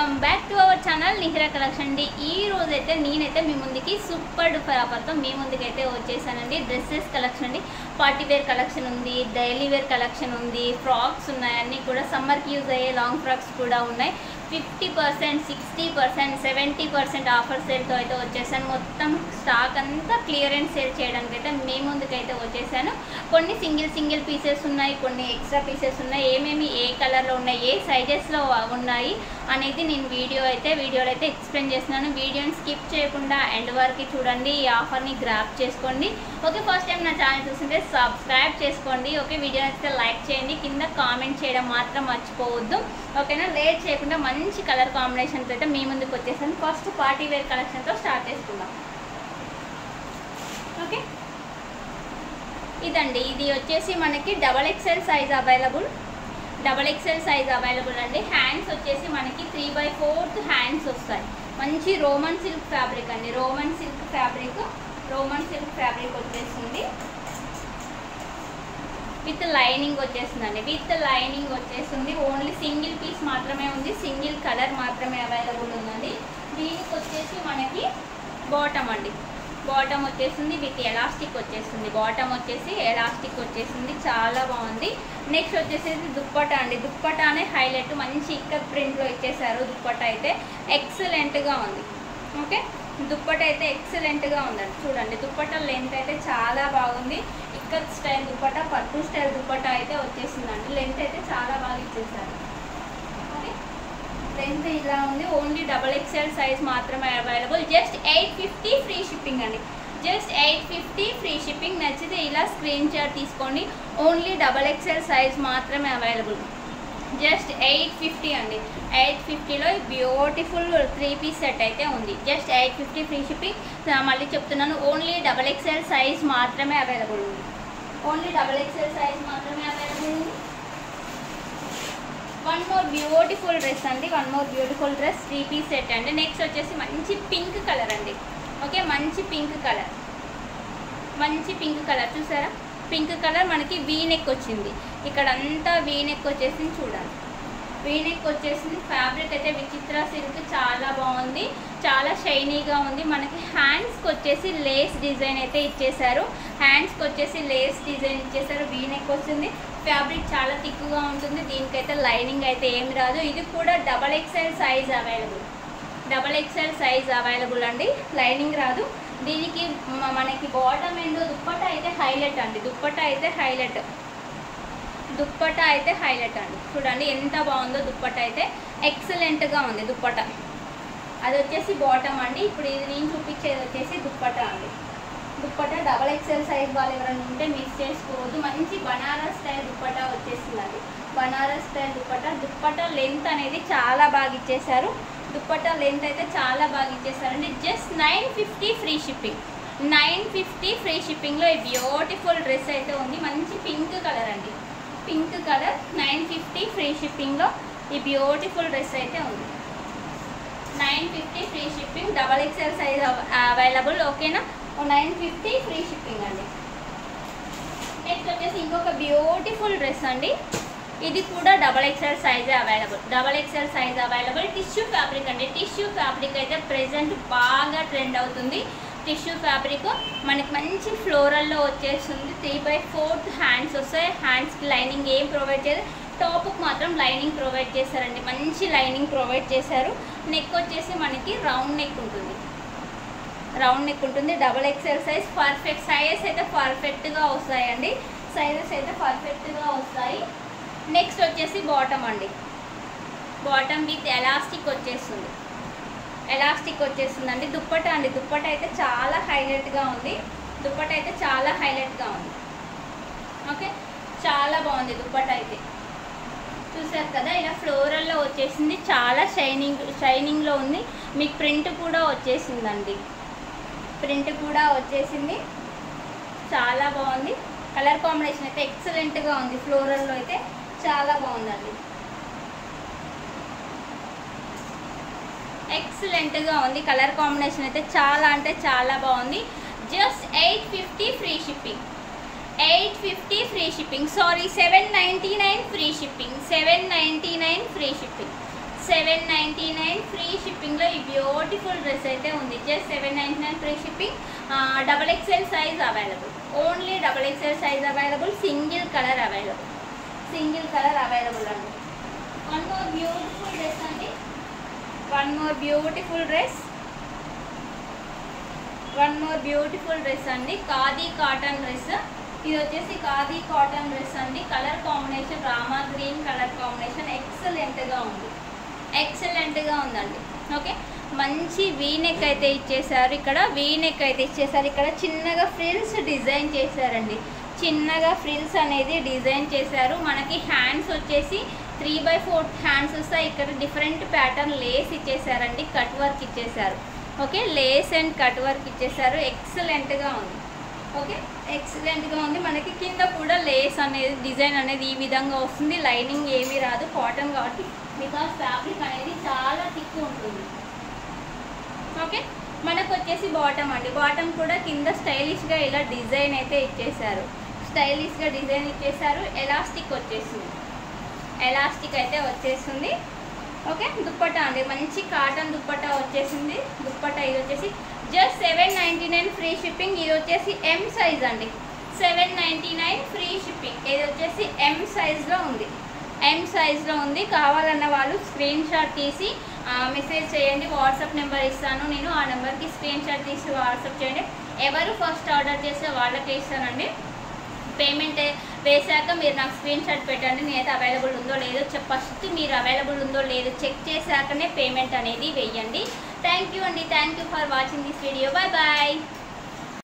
Welcome back to our channel Nihira collection అండి. ఈ రోజైతే నేనైతే మీ ముందుకి సూపర్ డూపర్ ఆఫర్తో మీ ముందుకైతే వచ్చేసానండి. డ్రెస్సెస్ కలెక్షన్ అండి, పార్టీ వేర్ కలెక్షన్ ఉంది, డైలీ వేర్ కలెక్షన్ ఉంది, ఫ్రాక్స్ ఉన్నాయి, అన్నీ కూడా సమ్మర్కి యూజ్ అయ్యే లాంగ్ ఫ్రాక్స్ కూడా ఉన్నాయి. 50%, 60%, 70% ఆఫర్ సేల్తో అయితే వచ్చేసాను. మొత్తం స్టాక్ అంతా క్లియరెన్స్ సేల్ చేయడానికి అయితే మీ ముందుకైతే వచ్చేసాను. కొన్ని సింగిల్ పీసెస్ ఉన్నాయి, కొన్ని ఎక్స్ట్రా పీసెస్ ఉన్నాయి, ఏమేమి ఏ కలర్లో ఉన్నాయి, ఏ సైజెస్లో ఉన్నాయి అనేది నేను వీడియోలో అయితే ఎక్స్ప్లెయిన్ చేస్తున్నాను. వీడియోని స్కిప్ చేయకుండా ఎండ్ వరకు చూడండి, ఈ ఆఫర్ని గ్రాప్ చేసుకోండి. ఓకే, ఫస్ట్ టైం నా ఛానల్ చూస్తుంటే సబ్స్క్రైబ్ చేసుకోండి. ఓకే, వీడియో అయితే లైక్ చేయండి, కింద కామెంట్ చేయడం మాత్రం మర్చిపోవద్దు. ఓకేనా, లేట్ చేయకుండా మంచి కలర్ కాంబినేషన్తో అయితే మీ ముందుకు వచ్చేసాను. ఫస్ట్ పార్టీ వేర్ కలెక్షన్తో స్టార్ట్ చేసుకుందాం. ఓకే, ఇదండి, ఇది వచ్చేసి మనకి XXL size available. XXL size available అండి. హ్యాండ్స్ వచ్చేసి మనకి 3/4 హ్యాండ్స్ వస్తాయి. మంచి రోమన్ సిల్క్ ఫ్యాబ్రిక్ అండి. రోమన్ సిల్క్ ఫ్యాబ్రిక్ వచ్చేసింది. విత్ లైనింగ్ వచ్చేస్తుందండి. ఓన్లీ సింగిల్ పీస్ మాత్రమే ఉంది, సింగిల్ కలర్ మాత్రమే అవైలబుల్ ఉందండి. దీనికి వచ్చేసి మనకి బాటమ్ అండి, బాటమ్ వచ్చేసింది విత్ ఎలాస్టిక్ వచ్చేస్తుంది. ఎలాస్టిక్ వచ్చేసింది, చాలా బాగుంది. నెక్స్ట్ వచ్చేసి దుప్పటా అండి. దుప్పటానే హైలైట్, మంచి ఇక్కత్ ప్రింట్లో ఇచ్చేసారు. దుప్పటా అయితే ఎక్సలెంట్గా ఉంది. ఓకే, దుప్పట అయితే ఎక్సలెంట్గా ఉందండి. చూడండి, దుప్పటా లెంత్ అయితే చాలా బాగుంది. ఇక్కత్ స్టైల్ దుప్పటా, పట్టు స్టైల్ దుప్పటా అయితే వచ్చేసిందండి. లెంత్ అయితే చాలా బాగా ఇచ్చేసారు. ఓకే, లెంత్ ఇలా ఉంది. ఓన్లీ XXL సైజ్ మాత్రమే అవైలబుల్. జస్ట్ 850 ఫ్రీ షిప్పింగ్ అండి. Just 850 free shipping. నచ్చితే ఇలా స్క్రీన్ షాట్ తీసుకోండి. ఓన్లీ XXL సైజ్ మాత్రమే అవైలబుల్. జస్ట్ 850 అండి. 850లో బ్యూటిఫుల్ 3 పీస్ సెట్ అయితే ఉంది. Just 850 free shipping. మళ్ళీ చెప్తున్నాను, ఓన్లీ XXL సైజ్ మాత్రమే అవైలబుల్ ఉంది. వన్ మోర్ బ్యూటిఫుల్ డ్రెస్ అండి. 3 పీస్ సెట్ అండి. నెక్స్ట్ వచ్చేసి మంచి పింక్ కలర్ అండి. ఓకే, మంచి పింక్ కలర్ చూసారా? పింక్ కలర్ మనకి వీనెక్ వచ్చింది. ఇక్కడ అంతా వీనెక్ వచ్చేసింది. చూడండి, వీనెక్ వచ్చేసింది. ఫ్యాబ్రిక్ అయితే విచిత్ర సిల్క్, చాలా బాగుంది, చాలా షైనీగా ఉంది. మనకి హ్యాండ్స్కి వచ్చేసి లేస్ డిజైన్ అయితే ఇచ్చేసారు. వీనెక్ వస్తుంది. ఫ్యాబ్రిక్ చాలా థిక్గా ఉంటుంది. దీనికైతే లైనింగ్ అయితే ఏమి రాదు. ఇది కూడా XXL సైజ్ అవైలబుల్ అండి. లైనింగ్ రాదు. దీనికి మనకి బాటమ్ ఎండ్ దుప్పటా అయితే హైలైట్ అండి. దుప్పటా అయితే హైలైట్ అండి. చూడండి ఎంత బాగుందో. దుప్పటా అయితే ఎక్సలెంట్గా ఉంది. దుప్పటా అది వచ్చేసి బాటమ్ అండి. ఇప్పుడు ఇది నేను చూపించేది వచ్చేసి దుప్పటా అండి. దుప్పటా XXL సైజ్ వాళ్ళు ఎవరైనా ఉంటే మిస్ చేసుకోవద్దు. మంచి బనారస్ స్టైల్ దుప్పటా వచ్చేసిందండి. దుప్పటా లెంత్ అనేది చాలా బాగా ఇచ్చేసారు. దుప్పటా లెంత్ అయితే చాలా బాగా ఇచ్చేసారండి. Just 950 free shipping. 950 ఫ్రీ షిప్పింగ్లో ఈ బ్యూటిఫుల్ డ్రెస్ అయితే ఉంది. మంచి పింక్ కలర్ అండి. 950 ఫ్రీ షిప్పింగ్లో ఈ బ్యూటిఫుల్ డ్రెస్ అయితే ఉంది. 950 free shipping. XXL size available. ఓకేనా, 950 ఫ్రీ షిప్పింగ్ అండి. నెక్స్ట్ వచ్చేసి ఇంకొక బ్యూటిఫుల్ డ్రెస్ అండి. ఇది కూడా XXL size available. Tissue fabric అండి. టిష్యూ ఫ్యాబ్రిక్ అయితే ప్రెజెంట్ బాగా ట్రెండ్ అవుతుంది. టిష్యూ ఫ్యాబ్రిక్ మనకి మంచి ఫ్లోరల్లో వచ్చేస్తుంది. 3/4 హ్యాండ్స్ వస్తాయి. హ్యాండ్స్కి లైనింగ్ ఏం ప్రొవైడ్ చేయదు. టాప్కి మాత్రం లైనింగ్ ప్రొవైడ్ చేశారండి. మంచి లైనింగ్ ప్రొవైడ్ చేశారు. నెక్ వచ్చేసి మనకి రౌండ్ నెక్ ఉంటుంది. XXL size. పర్ఫెక్ట్ సైజెస్ అయితే పర్ఫెక్ట్గా వస్తాయండి. నెక్స్ట్ వచ్చేసి బాటమ్ అండి. బాటమ్ విత్ ఎలాస్టిక్ వచ్చేస్తుందండి. దుప్పటా అండి. దుప్పటా అయితే చాలా హైలైట్గా ఉంది. ఓకే, చాలా బాగుంది. దుప్పటా అయితే చూసారు కదా, ఇలా ఫ్లోరల్లో వచ్చేసింది. చాలా షైనింగ్లో ఉంది. మీకు ప్రింట్ కూడా వచ్చేసింది. చాలా బాగుంది. కలర్ కాంబినేషన్ అయితే ఎక్సలెంట్గా ఉంది. ఫ్లోరల్లో అయితే చాలా బాగుందండి. ఎక్సలెంట్గా ఉంది. కలర్ కాంబినేషన్ అయితే చాలా అంటే చాలా బాగుంది. Just 850 free shipping. 850 free shipping. Sorry, 799 free shipping. 799 free shipping. 799 free షిప్పింగ్లో ఈ బ్యూటిఫుల్ డ్రెస్ అయితే ఉంది. Just 799 free shipping. XXL size available, only XXL size available. Single colour available, single colour available అండి. వన్ మోర్ బ్యూటిఫుల్ డ్రెస్ అండి, one more beautiful dress, one more beautiful dress అండి. Khadi cotton dress. ఇది వచ్చేసి khadi cotton dress అండి. Colour combination Rama green colour combination ఎక్సలెంట్గా ఉంది, ఎక్సలెంట్గా ఉందండి. ఓకే, మంచి వీనెక్ అయితే ఇచ్చేసారు. ఇక్కడ వీనెక్ అయితే ఇచ్చేసారు. ఇక్కడ చిన్నగా ఫ్రిల్స్ డిజైన్ చేశారండి, చిన్నగా ఫ్రిల్స్ అనేది డిజైన్ చేశారు. మనకి హ్యాండ్స్ వచ్చేసి 3/4 హ్యాండ్స్ వస్తాయి. ఇక్కడ డిఫరెంట్ ప్యాటర్న్ లేస్ ఇచ్చేసారండి, కట్ వర్క్ ఇచ్చేసారు. Okay, lace and cut work ఇచ్చేసారు. ఎక్సలెంట్గా ఉంది. ఓకే, ఎక్సలెంట్గా ఉంది. మనకి కింద కూడా లేస్ అనేది డిజైన్ అనేది ఈ విధంగా వస్తుంది. లైనింగ్ ఏమీ రాదు, కాటన్ కాబట్టి బికాస్ ఫ్యాబ్రిక్ అనేది చాలా థిక్ ఉంటుంది. ఓకే, మనకు వచ్చేసి బాటమ్ అండి. బాటమ్ కూడా కింద స్టైలిష్గా ఇలా డిజైన్ అయితే ఇచ్చేసారు, స్టైలిష్గా డిజైన్ ఇచ్చేసారు. ఎలాస్టిక్ వచ్చేస్తుంది, ఎలాస్టిక్ అయితే వచ్చేస్తుంది. ఓకే, దుప్పట్టా అండి, మంచి కాటన్ దుప్పట్టా వచ్చేసింది. దుప్పట్టా ఇది వచ్చేసి జస్ట్ 799 ఫ్రీ షిప్పింగ్. ఇది వచ్చేసి M సైజ్ అండి, 799 ఫ్రీ షిప్పింగ్. ఇది వచ్చేసి M సైజ్లో ఉంది, M సైజ్లో ఉంది. కావాలన్న వాళ్ళు స్క్రీన్ షాట్ తీసి మెసేజ్ చేయండి. వాట్సాప్ నెంబర్ ఇస్తాను నేను, ఆ నెంబర్కి స్క్రీన్ షాట్ తీసి వాట్సాప్ చేయండి. ఎవరు ఫస్ట్ ఆర్డర్ చేస్తే వాళ్ళకే ఇస్తానండి. పేమెంట్ వేసాక మీరు నాకు స్క్రీన్ షాట్ పెట్టండి, నేనైతే అవైలబుల్ ఉందో లేదో ఫస్ట్ మీరు అవైలబుల్ ఉందో లేదో చెక్ చేశాకనే పేమెంట్ అనేది వేయండి. థ్యాంక్ యూ అండి, thank you for watching this video. Bye bye.